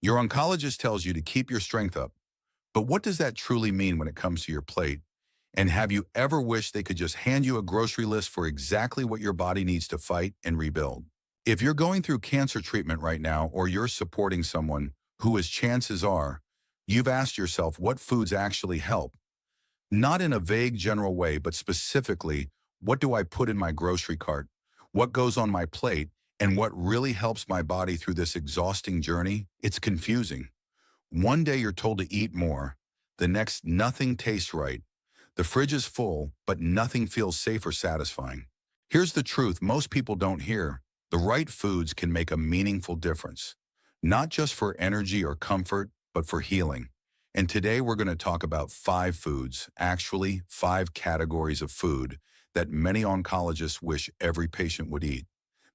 Your oncologist tells you to keep your strength up, but what does that truly mean when it comes to your plate? And have you ever wished they could just hand you a grocery list for exactly what your body needs to fight and rebuild? If you're going through cancer treatment right now, or you're supporting someone who, as chances are, you've asked yourself what foods actually help, not in a vague general way, but specifically, what do I put in my grocery cart? What goes on my plate? And what really helps my body through this exhausting journey? It's confusing. One day you're told to eat more. The next, nothing tastes right. The fridge is full, but nothing feels safe or satisfying. Here's the truth most people don't hear. The right foods can make a meaningful difference, not just for energy or comfort, but for healing. And today we're going to talk about 5 foods, actually 5 categories of food that many oncologists wish every patient would eat.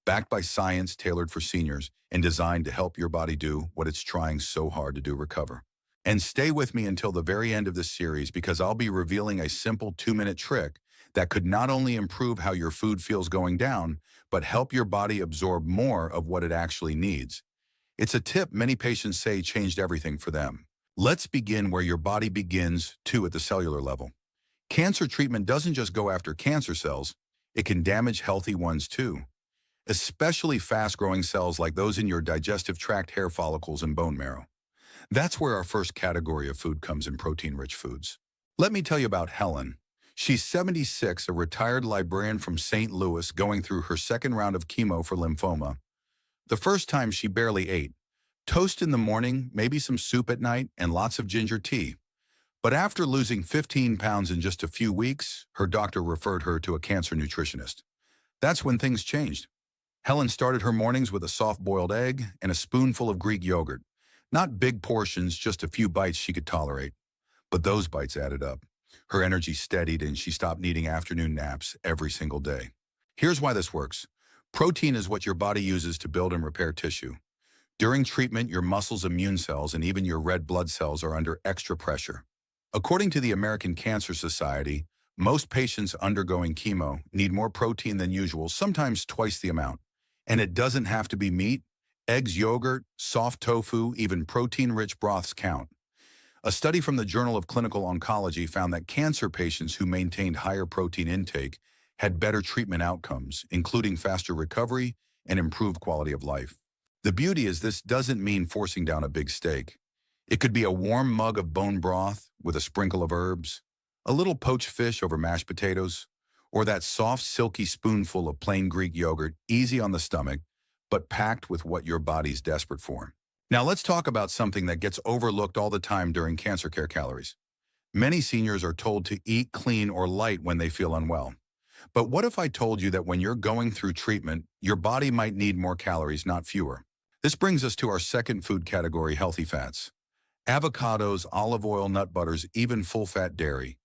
Backed by science tailored for seniors and designed to help your body do what it's trying so hard to do, recover. And stay with me until the very end of this series, because I'll be revealing a simple 2-minute trick that could not only improve how your food feels going down, but help your body absorb more of what it actually needs. It's a tip many patients say changed everything for them. Let's begin where your body begins, too, at the cellular level. Cancer treatment doesn't just go after cancer cells, it can damage healthy ones too, especially fast-growing cells like those in your digestive tract, hair follicles, and bone marrow. That's where our first category of food comes in: protein-rich foods. Let me tell you about Helen. She's 76, a retired librarian from St. Louis going through her second round of chemo for lymphoma. The first time she barely ate. Toast in the morning, maybe some soup at night, and lots of ginger tea. But after losing 15 pounds in just a few weeks, her doctor referred her to a cancer nutritionist. That's when things changed. Helen started her mornings with a soft-boiled egg and a spoonful of Greek yogurt. Not big portions, just a few bites she could tolerate. But those bites added up. Her energy steadied and she stopped needing afternoon naps every single day. Here's why this works. Protein is what your body uses to build and repair tissue. During treatment, your muscles, immune cells, and even your red blood cells are under extra pressure. According to the American Cancer Society, most patients undergoing chemo need more protein than usual, sometimes twice the amount. And it doesn't have to be meat. Eggs, yogurt, soft tofu, even protein-rich broths count. A study from the Journal of Clinical Oncology found that cancer patients who maintained higher protein intake had better treatment outcomes, including faster recovery and improved quality of life. The beauty is this doesn't mean forcing down a big steak. It could be a warm mug of bone broth with a sprinkle of herbs, a little poached fish over mashed potatoes, or that soft, silky spoonful of plain Greek yogurt, easy on the stomach, but packed with what your body's desperate for. Now let's talk about something that gets overlooked all the time during cancer care: calories. Many seniors are told to eat clean or light when they feel unwell. But what if I told you that when you're going through treatment, your body might need more calories, not fewer? This brings us to our second food category: healthy fats. Avocados, olive oil, nut butters, even full-fat dairy.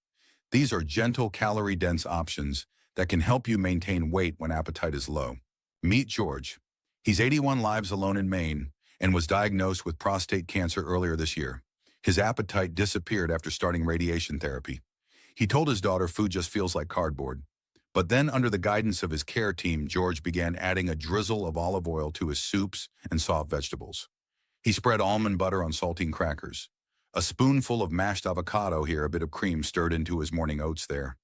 These are gentle, calorie-dense options that can help you maintain weight when appetite is low. Meet George. He's 81, lives alone in Maine, and was diagnosed with prostate cancer earlier this year. His appetite disappeared after starting radiation therapy. He told his daughter food just feels like cardboard. But then, under the guidance of his care team, George began adding a drizzle of olive oil to his soups and soft vegetables. He spread almond butter on saltine crackers. A spoonful of mashed avocado here, a bit of cream stirred into his morning oats there.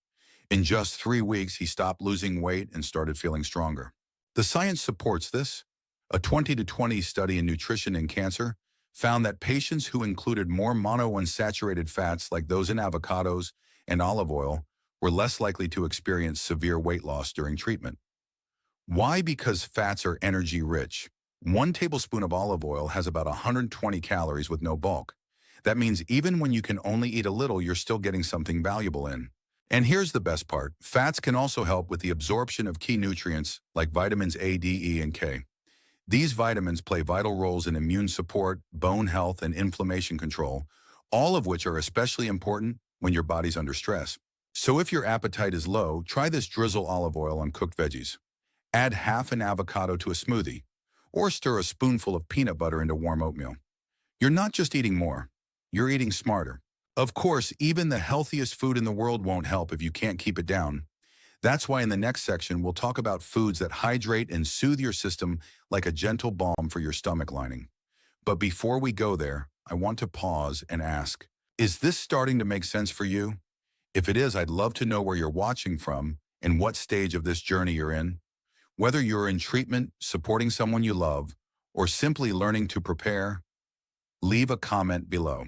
In just 3 weeks, he stopped losing weight and started feeling stronger. The science supports this. A 2020 study in nutrition and cancer found that patients who included more monounsaturated fats like those in avocados and olive oil were less likely to experience severe weight loss during treatment. Why? Because fats are energy rich. 1 tablespoon of olive oil has about 120 calories with no bulk. That means even when you can only eat a little, you're still getting something valuable in. And here's the best part. Fats can also help with the absorption of key nutrients like vitamins A, D, E, and K. These vitamins play vital roles in immune support, bone health, and inflammation control, all of which are especially important when your body's under stress. So if your appetite is low, try this: drizzle olive oil on cooked veggies. Add half an avocado to a smoothie, or stir a spoonful of peanut butter into warm oatmeal. You're not just eating more, you're eating smarter. Of course, even the healthiest food in the world won't help if you can't keep it down. That's why in the next section, we'll talk about foods that hydrate and soothe your system like a gentle balm for your stomach lining. But before we go there, I want to pause and ask, is this starting to make sense for you? If it is, I'd love to know where you're watching from and what stage of this journey you're in. Whether you're in treatment, supporting someone you love, or simply learning to prepare, leave a comment below.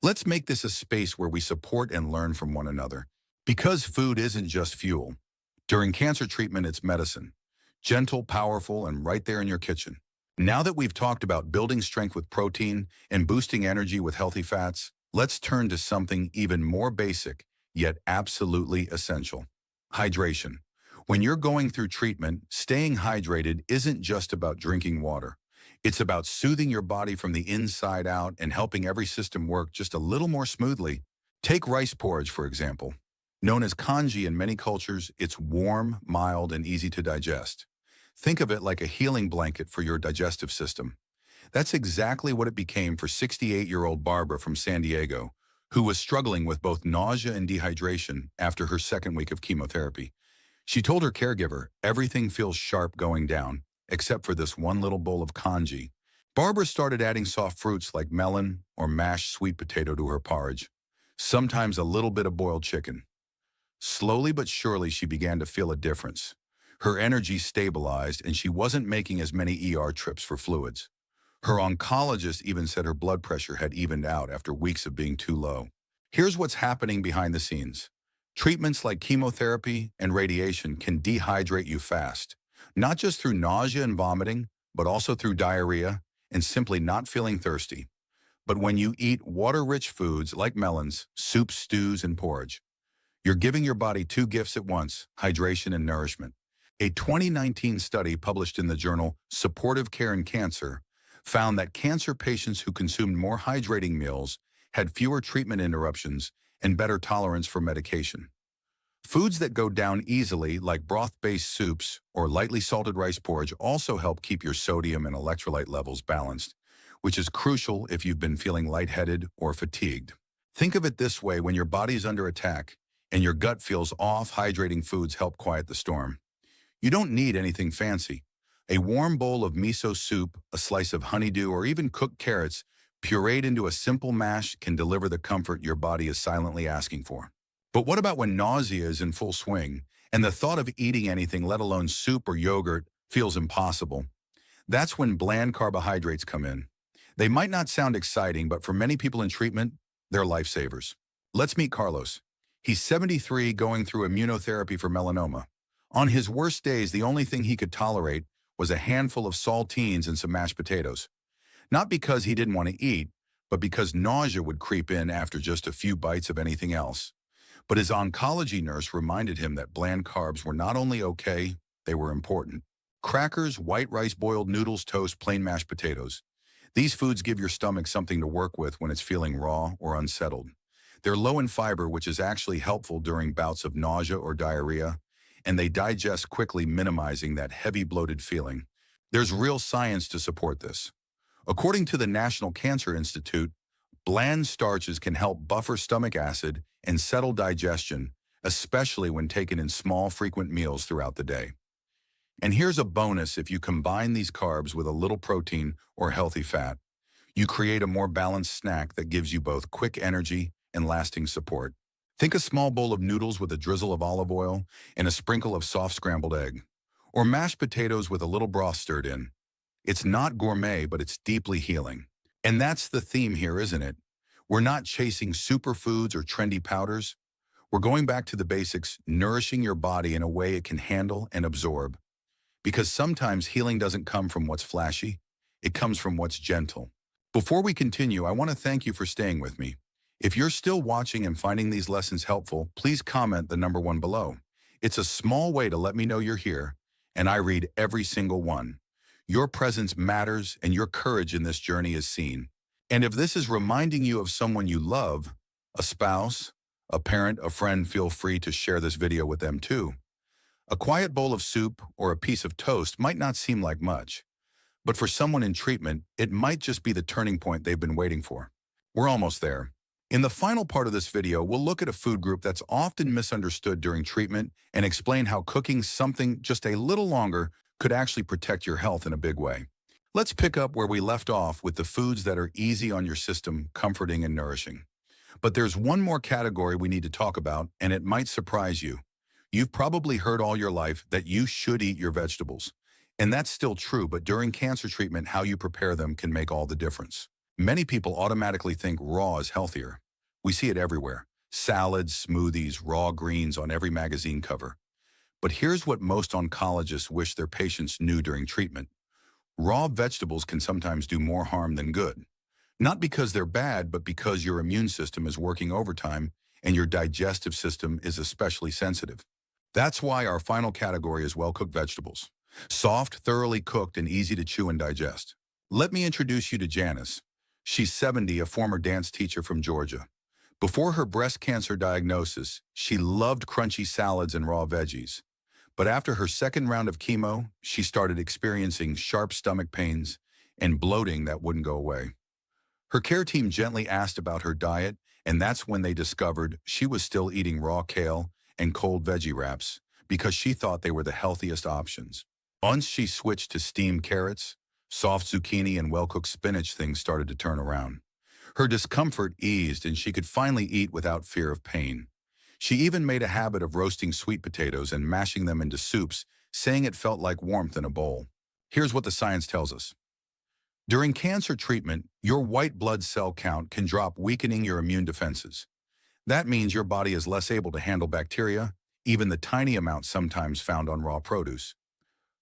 Let's make this a space where we support and learn from one another. Because food isn't just fuel. During cancer treatment, it's medicine. Gentle, powerful, and right there in your kitchen. Now that we've talked about building strength with protein and boosting energy with healthy fats, let's turn to something even more basic, yet absolutely essential. Hydration. When you're going through treatment, staying hydrated isn't just about drinking water. It's about soothing your body from the inside out and helping every system work just a little more smoothly. Take rice porridge, for example. Known as congee in many cultures, it's warm, mild, and easy to digest. Think of it like a healing blanket for your digestive system. That's exactly what it became for 68-year-old Barbara from San Diego, who was struggling with both nausea and dehydration after her second week of chemotherapy. She told her caregiver, everything feels sharp going down, except for this one little bowl of congee. Barbara started adding soft fruits like melon or mashed sweet potato to her porridge, sometimes a little bit of boiled chicken. Slowly but surely, she began to feel a difference. Her energy stabilized and she wasn't making as many ER trips for fluids. Her oncologist even said her blood pressure had evened out after weeks of being too low. Here's what's happening behind the scenes. Treatments like chemotherapy and radiation can dehydrate you fast, not just through nausea and vomiting, but also through diarrhea and simply not feeling thirsty. But when you eat water-rich foods like melons, soups, stews, and porridge, you're giving your body two gifts at once, hydration and nourishment. A 2019 study published in the journal Supportive Care in Cancer found that cancer patients who consumed more hydrating meals had fewer treatment interruptions and better tolerance for medication. Foods that go down easily, like broth-based soups or lightly salted rice porridge, also help keep your sodium and electrolyte levels balanced, which is crucial if you've been feeling lightheaded or fatigued. Think of it this way: when your body's under attack and your gut feels off, hydrating foods help quiet the storm. You don't need anything fancy. A warm bowl of miso soup, a slice of honeydew, or even cooked carrots pureed into a simple mash can deliver the comfort your body is silently asking for. But what about when nausea is in full swing and the thought of eating anything, let alone soup or yogurt, feels impossible? That's when bland carbohydrates come in. They might not sound exciting, but for many people in treatment, they're lifesavers. Let's meet Carlos. He's 73, going through immunotherapy for melanoma. On his worst days, the only thing he could tolerate was a handful of saltines and some mashed potatoes. Not because he didn't want to eat, but because nausea would creep in after just a few bites of anything else. But his oncology nurse reminded him that bland carbs were not only okay, they were important. Crackers, white rice, boiled noodles, toast, plain mashed potatoes. These foods give your stomach something to work with when it's feeling raw or unsettled. They're low in fiber, which is actually helpful during bouts of nausea or diarrhea, and they digest quickly, minimizing that heavy bloated feeling. There's real science to support this. According to the National Cancer Institute, bland starches can help buffer stomach acid and settle digestion, especially when taken in small, frequent meals throughout the day. And here's a bonus: if you combine these carbs with a little protein or healthy fat, you create a more balanced snack that gives you both quick energy and lasting support. Think a small bowl of noodles with a drizzle of olive oil and a sprinkle of soft scrambled egg, or mashed potatoes with a little broth stirred in. It's not gourmet, but it's deeply healing. And that's the theme here, isn't it? We're not chasing superfoods or trendy powders. We're going back to the basics, nourishing your body in a way it can handle and absorb. Because sometimes healing doesn't come from what's flashy, it comes from what's gentle. Before we continue, I want to thank you for staying with me. If you're still watching and finding these lessons helpful, please comment the number 1 below. It's a small way to let me know you're here, and I read every single one. Your presence matters, and your courage in this journey is seen. And if this is reminding you of someone you love, a spouse, a parent, a friend, feel free to share this video with them too. A quiet bowl of soup or a piece of toast might not seem like much, but for someone in treatment, it might just be the turning point they've been waiting for. We're almost there. In the final part of this video, we'll look at a food group that's often misunderstood during treatment and explain how cooking something just a little longer could actually protect your health in a big way. Let's pick up where we left off with the foods that are easy on your system, comforting and nourishing. But there's one more category we need to talk about, and it might surprise you. You've probably heard all your life that you should eat your vegetables. And that's still true, but during cancer treatment, how you prepare them can make all the difference. Many people automatically think raw is healthier. We see it everywhere. Salads, smoothies, raw greens on every magazine cover. But here's what most oncologists wish their patients knew during treatment. Raw vegetables can sometimes do more harm than good. Not because they're bad, but because your immune system is working overtime and your digestive system is especially sensitive. That's why our final category is well-cooked vegetables. Soft, thoroughly cooked, and easy to chew and digest. Let me introduce you to Janice. She's 70, a former dance teacher from Georgia. Before her breast cancer diagnosis, she loved crunchy salads and raw veggies. But after her second round of chemo, she started experiencing sharp stomach pains and bloating that wouldn't go away. Her care team gently asked about her diet, and that's when they discovered she was still eating raw kale and cold veggie wraps because she thought they were the healthiest options. Once she switched to steamed carrots, soft zucchini, and well-cooked spinach, things started to turn around. Her discomfort eased, and she could finally eat without fear of pain. She even made a habit of roasting sweet potatoes and mashing them into soups, saying it felt like warmth in a bowl. Here's what the science tells us. During cancer treatment, your white blood cell count can drop, weakening your immune defenses. That means your body is less able to handle bacteria, even the tiny amounts sometimes found on raw produce.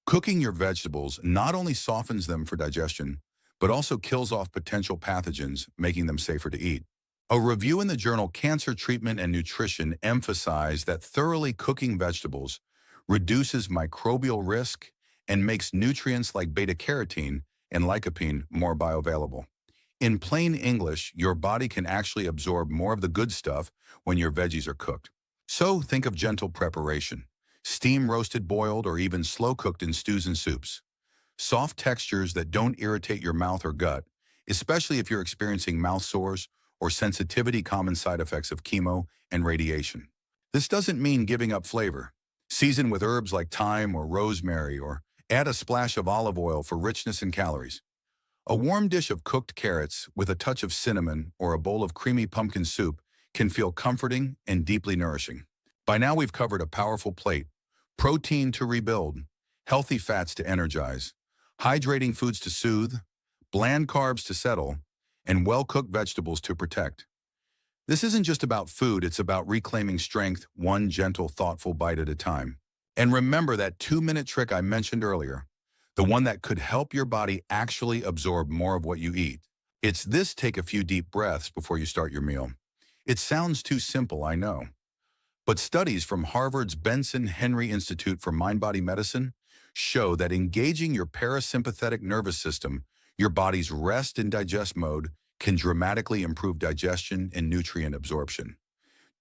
Cooking your vegetables not only softens them for digestion, but also kills off potential pathogens, making them safer to eat. A review in the journal Cancer Treatment and Nutrition emphasized that thoroughly cooking vegetables reduces microbial risk and makes nutrients like beta-carotene and lycopene more bioavailable. In plain English, your body can actually absorb more of the good stuff when your veggies are cooked. So think of gentle preparation. Steam roasted, boiled, or even slow cooked in stews and soups. Soft textures that don't irritate your mouth or gut, especially if you're experiencing mouth sores or sensitivity, common side effects of chemo and radiation. This doesn't mean giving up flavor. Season with herbs like thyme or rosemary, or add a splash of olive oil for richness and calories. A warm dish of cooked carrots with a touch of cinnamon or a bowl of creamy pumpkin soup can feel comforting and deeply nourishing. By now we've covered a powerful plate: protein to rebuild, healthy fats to energize, hydrating foods to soothe, bland carbs to settle, and well-cooked vegetables to protect. This isn't just about food, it's about reclaiming strength, one gentle, thoughtful bite at a time. And remember that 2-minute trick I mentioned earlier, the one that could help your body actually absorb more of what you eat. It's this: take a few deep breaths before you start your meal. It sounds too simple, I know. But studies from Harvard's Benson Henry Institute for Mind-Body Medicine show that engaging your parasympathetic nervous system, your body's rest and digest mode, can dramatically improve digestion and nutrient absorption.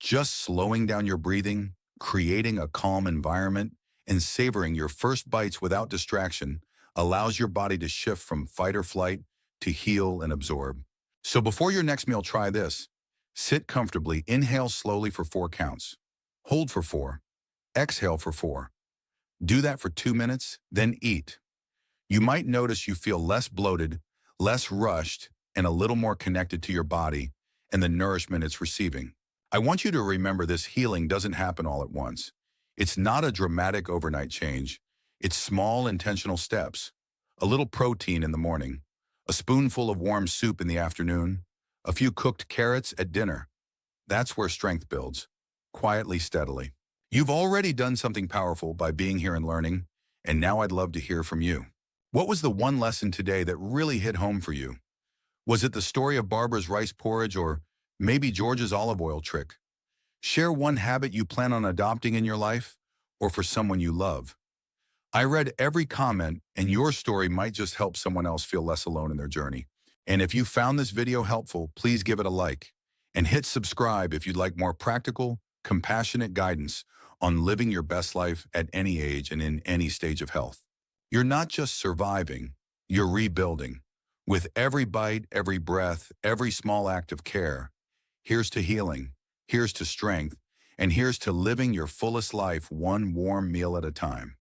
Just slowing down your breathing, creating a calm environment, and savoring your first bites without distraction allows your body to shift from fight or flight to heal and absorb. So before your next meal, try this. Sit comfortably, inhale slowly for 4 counts. Hold for 4. Exhale for 4. Do that for 2 minutes, then eat. You might notice you feel less bloated, less rushed, and a little more connected to your body and the nourishment it's receiving. I want you to remember this: healing doesn't happen all at once. It's not a dramatic overnight change. It's small, intentional steps. A little protein in the morning, a spoonful of warm soup in the afternoon, a few cooked carrots at dinner. That's where strength builds, quietly, steadily. You've already done something powerful by being here and learning, and now I'd love to hear from you. What was the one lesson today that really hit home for you? Was it the story of Barbara's rice porridge, or maybe George's olive oil trick? Share one habit you plan on adopting in your life, or for someone you love. I read every comment, and your story might just help someone else feel less alone in their journey. And if you found this video helpful, please give it a like, and hit subscribe if you'd like more practical, compassionate guidance on living your best life at any age and in any stage of health. You're not just surviving, you're rebuilding. With every bite, every breath, every small act of care, here's to healing, here's to strength, and here's to living your fullest life, one warm meal at a time.